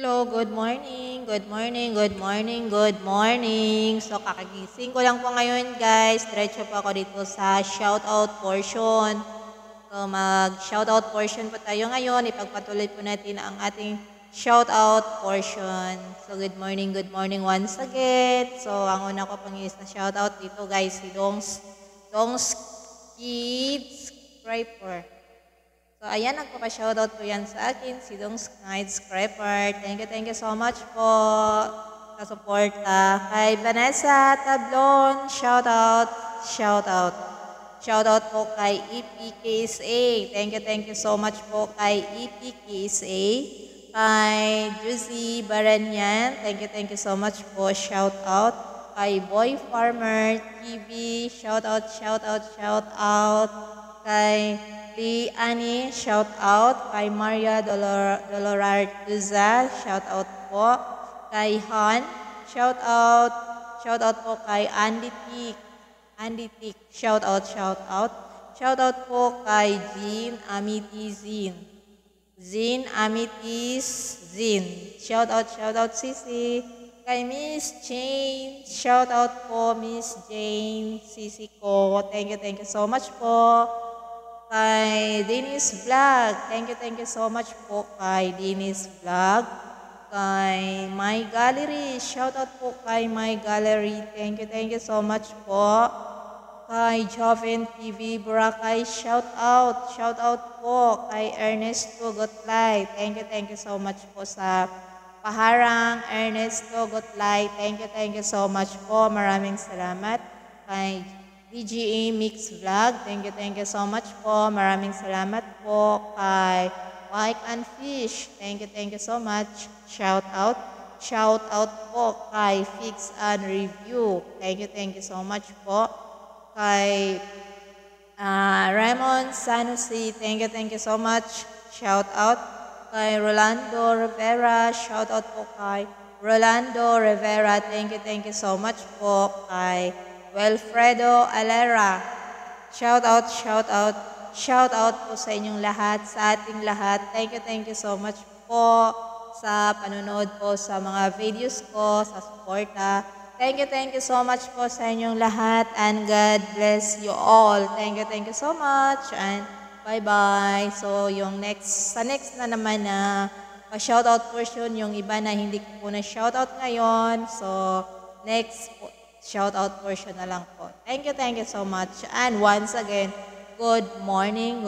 Hello, good morning, good morning, good morning, good morning. So, kakagising ko lang po ngayon, guys. Diretso po ako dito sa shoutout portion. So, mag-shoutout portion po tayo ngayon. Ipagpatuloy po natin ang ating shoutout portion. So, good morning once again. So, ang una ko pang is na shoutout dito, guys, si Dongs Kids Scraper. So, ayan, nagpapa-shoutout po yan sa akin, si Dong Night Scraper. Thank you so much po sa suporta. Kay Vanessa Tablon, shoutout, shoutout. Shoutout po kay EPKSA. Thank you so much po kay EPKSA. Kay Juicy Baranyan, thank you so much po, shoutout. Kay Boy Farmer TV, shoutout. Kay Lee Annie, shout out. Kay Maria Dolorartuza, shout out po. Kay Han, shout out. Shout out po kay Andy Tik, shout out. Shout out po kay Jean Amity Zin Amitis Zin. Shout out Sisi. Kay Miss Jane, shout out po Miss Jane Sisi ko. Thank you so much po. Kay Dennis Vlog. Thank you so much po kay Dennis Vlog. Kay My Gallery. Shoutout po kay My Gallery. Thank you so much po. Kay Joven TV Boracay. Shoutout po kay Ernesto Gotlay. Thank you so much po sa paharang Ernesto Gotlay. Thank you so much po. Maraming salamat. Kay DGA Mix Vlog. Thank you so much po. Maraming salamat po kay Mike and Fish. Thank you so much. Shout out po kay Fix and Review. Thank you so much po. Kay Raymond Sanusi. Thank you so much. Shout out kay Rolando Rivera. Shout out po kay Rolando Rivera. Thank you so much po. Kay Wilfredo Alera. Shout out po sa inyong lahat, sa ating lahat. Thank you so much po sa panonood po sa mga videos ko, sa suporta. Thank you so much po sa inyong lahat and God bless you all. Thank you so much and bye-bye. So, sa next na naman na shoutout portion, yung iba na hindi ko po na shoutout ngayon. So, next po, shoutout portion na lang po. Thank you so much. And once again, good morning.